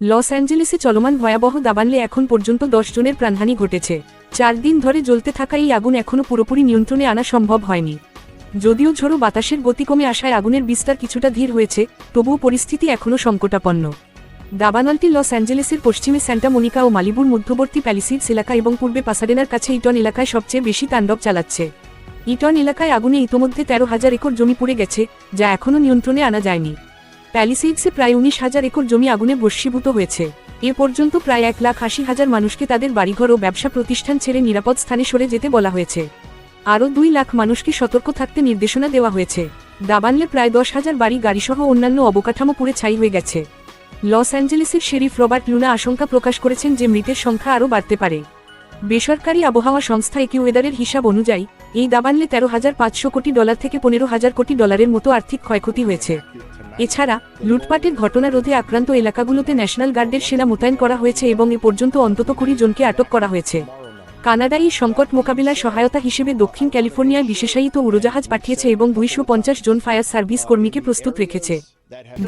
Loss অ্যাঞ্জেলেসে চলমান ভয়াবহ দাবানলে এখন পর্যন্ত 10 জনের প্রাণহানি ঘটেছে। 4 দিন ধরে জ্বলতে থাকা এই আগুন এখনও পুরোপুরি নিয়ন্ত্রণে আনা সম্ভব হয়নি। যদিও ঝোড়ো বাতাসের গতি কমে আসায় আগুনের বিস্তার কিছুটা ধীর হয়েছে, তবুও পরিস্থিতি এখনও সংকটাপন্ন। দাবানলটি লস অ্যাঞ্জেলেসের পশ্চিমে স্যান্টা মনিকা ও মালিবুর মধ্যবর্তী প্যালিসিডস এলাকা এবং পূর্বে পাসাডেনার কাছে ইটন এলাকায় সবচেয়ে বেশি তাণ্ডব চালাচ্ছে। ইটন এলাকায় আগুনে ইতোমধ্যে 13,000 একর জমি পুড়ে গেছে, যা এখনও নিয়ন্ত্রণে আনা যায়নি। প্যালিসিডসে প্রায় 19,000 একর জমি আগুনে ভস্মীভূত হয়েছে। এ পর্যন্ত প্রায় 1,80,000 মানুষকে তাদের বাড়িঘর ও ব্যবসা প্রতিষ্ঠান ছেড়ে নিরাপদ স্থানে সরে যেতে বলা হয়েছে। আরও 2 লাখ মানুষকে সতর্ক থাকতে নির্দেশনা দেওয়া হয়েছে। দাবানলে প্রায় 10,000 বাড়ি গাড়িসহ অন্যান্য অবকাঠামো পুড়ে ছাই হয়ে গেছে। লস অ্যাঞ্জেলেসের শেরিফ রবার্ট লুনা আশঙ্কা প্রকাশ করেছেন যে মৃতের সংখ্যা আরও বাড়তে পারে। বেসরকারি আবহাওয়া সংস্থা একিওয়েদারের হিসাব অনুযায়ী এই দাবানলে $13,500 কোটি থেকে $15,000 কোটি মতো আর্থিক ক্ষয়ক্ষতি হয়েছে। এছাড়া লুটপাটের ঘটনা রোধে আক্রান্ত এলাকাগুলোতে ন্যাশনাল গার্ডের সেনা মোতায়েন করা হয়েছে এবং এ পর্যন্ত অন্তত 20 জনকে আটক করা হয়েছে। কানাডা এই সংকট মোকাবিলায় সহায়তা হিসেবে দক্ষিণ ক্যালিফোর্নিয়ায় বিশেষায়িত উড়োজাহাজ পাঠিয়েছে এবং 250 জন ফায়ার সার্ভিস কর্মীকে প্রস্তুত রেখেছে।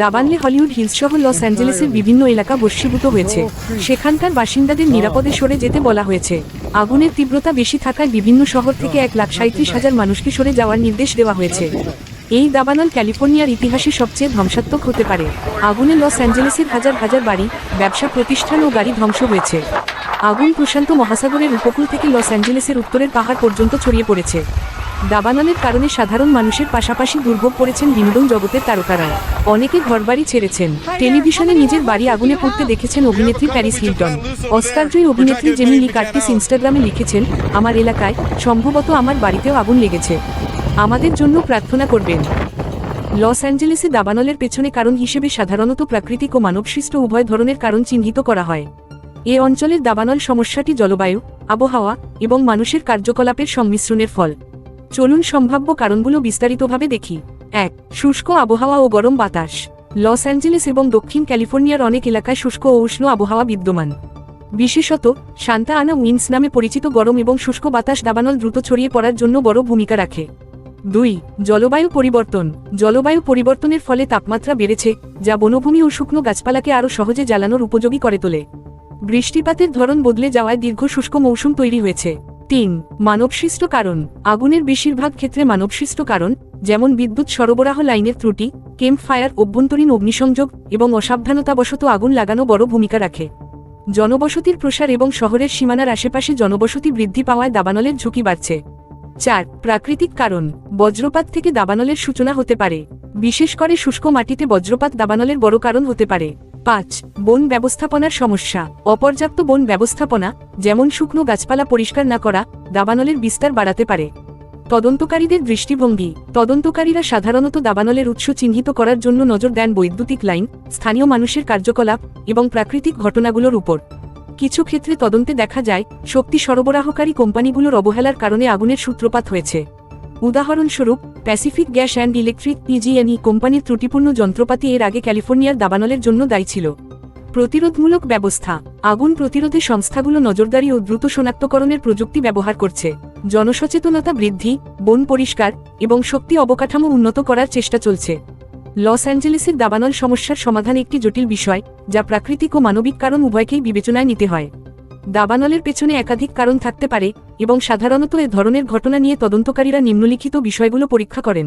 দাবানলে হলিউড হিলসসহ লস অ্যাঞ্জেলেসের বিভিন্ন এলাকা ভস্মীভূত হয়েছে। সেখানকার বাসিন্দাদের নিরাপদে সরে যেতে বলা হয়েছে। আগুনের তীব্রতা বেশি থাকায় বিভিন্ন শহর থেকে 1,37,000 মানুষকে সরে যাওয়ার নির্দেশ দেওয়া হয়েছে। এই দাবানল ক্যালিফোর্নিয়ার ইতিহাসে সবচেয়ে ধ্বংসাত্মক হতে পারে। আগুনে লস অ্যাঞ্জেলেসের হাজার হাজার বাড়ি, ব্যবসা প্রতিষ্ঠান ও গাড়ি ধ্বংস হয়েছে। আগুন প্রশান্ত মহাসাগরের উপকূল থেকে লস অ্যাঞ্জেলেসের উত্তরের পাহাড় পর্যন্ত ছড়িয়ে পড়েছে। দাবানলের কারণে সাধারণ মানুষের পাশাপাশি দুর্ভোগ পড়েছেন বিনোদন জগতের তারকারা। অনেকে ঘরবাড়ি ছেড়েছেন। টেলিভিশনে নিজের বাড়ি আগুনে পুড়তে দেখেছেন অভিনেত্রী প্যারিস হিলটন। অস্কারজয়ী অভিনেত্রী জেমি লি কার্টিস ইনস্টাগ্রামে লিখেছেন, আমার এলাকায়, সম্ভবত আমার বাড়িতেও আগুন লেগেছে। আমাদের জন্য প্রার্থনা করবেন। লস অ্যাঞ্জেলেসে দাবানলের পেছনে কারণ হিসেবে সাধারণত প্রাকৃতিক ও মানবসৃষ্ট উভয় ধরনের কারণ চিহ্নিত করা হয়। এ অঞ্চলের দাবানল সমস্যাটি জলবায়ু, আবহাওয়া এবং মানুষের কার্যকলাপের সংমিশ্রণের ফল। চলুন সম্ভাব্য কারণগুলো বিস্তারিতভাবে দেখি। 1. শুষ্ক আবহাওয়া ও গরম বাতাস। লস অ্যাঞ্জেলেস এবং দক্ষিণ ক্যালিফোর্নিয়ার অনেক এলাকায় শুষ্ক ও উষ্ণ আবহাওয়া বিদ্যমান। বিশেষত সান্তা আনা উইন্ডস নামে পরিচিত গরম এবং শুষ্ক বাতাস দাবানল দ্রুত ছড়িয়ে পড়ার জন্য বড় ভূমিকা রাখে। 2. জলবায়ু পরিবর্তন। জলবায়ু পরিবর্তনের ফলে তাপমাত্রা বেড়েছে, যা বনভূমি ও শুকনো গাছপালাকে আরও সহজে জ্বালানোর উপযোগী করে তোলে। বৃষ্টিপাতের ধরন বদলে যাওয়ায় দীর্ঘ শুষ্ক মৌসুম তৈরি হয়েছে। 3. মানবসৃষ্ট কারণ। আগুনের বেশিরভাগ ক্ষেত্রে মানবসৃষ্ট কারণ, যেমন বিদ্যুৎ সরবরাহ লাইনের ত্রুটি, ক্যাম্প ফায়ার, অভ্যন্তরীণ অগ্নিসংযোগ এবং অসাবধানতাবশত আগুন লাগানো বড় ভূমিকা রাখে। জনবসতির প্রসার এবং শহরের সীমানার আশেপাশে জনবসতি বৃদ্ধি পাওয়ায় দাবানলের ঝুঁকি বাড়ছে। 4. প্রাকৃতিক কারণ। বজ্রপাত থেকে দাবানলের সূচনা হতে পারে। বিশেষ করে শুষ্ক মাটিতে বজ্রপাত দাবানলের বড় কারণ হতে পারে। 5. বন ব্যবস্থাপনার সমস্যা। অপর্যাপ্ত বন ব্যবস্থাপনা, যেমন শুকনো গাছপালা পরিষ্কার না করা, দাবানলের বিস্তার বাড়াতে পারে। তদন্তকারীদের দৃষ্টিভঙ্গি। তদন্তকারীরা সাধারণত দাবানলের উৎস চিহ্নিত করার জন্য নজর দেন বৈদ্যুতিক লাইন, স্থানীয় মানুষের কার্যকলাপ এবং প্রাকৃতিক ঘটনাগুলোর উপর। কিছু ক্ষেত্রে তদন্তে দেখা যায় শক্তি সরবরাহকারী কোম্পানিগুলোর অবহেলার কারণে আগুনের সূত্রপাত হয়েছে। উদাহরণস্বরূপ Pacific gas and electric PG&E কোম্পানির ত্রুটিপূর্ণ যন্ত্রপাতি এর আগে ক্যালিফোর্নিয়ার দাবানলের জন্য দায়ী ছিল। প্রতিরোধমূলক ব্যবস্থা। আগুন প্রতিরোধে সংস্থাগুলো নজরদারি ও দ্রুত শনাক্তকরণের প্রযুক্তি ব্যবহার করছে। জনসচেতনতা বৃদ্ধি, বন পরিষ্কার এবং শক্তি অবকাঠামো উন্নত করার চেষ্টা চলছে। লস অ্যাঞ্জেলেসের দাবানল সমস্যার সমাধান একটি জটিল বিষয়, যা প্রাকৃতিক ও মানবিক কারণ উভয়কেই বিবেচনায় নিতে হয়। দাবানলের পেছনে একাধিক কারণ থাকতে পারে এবং সাধারণত এ ধরনের ঘটনা নিয়ে তদন্তকারীরা নিম্নলিখিত বিষয়গুলো পরীক্ষা করেন।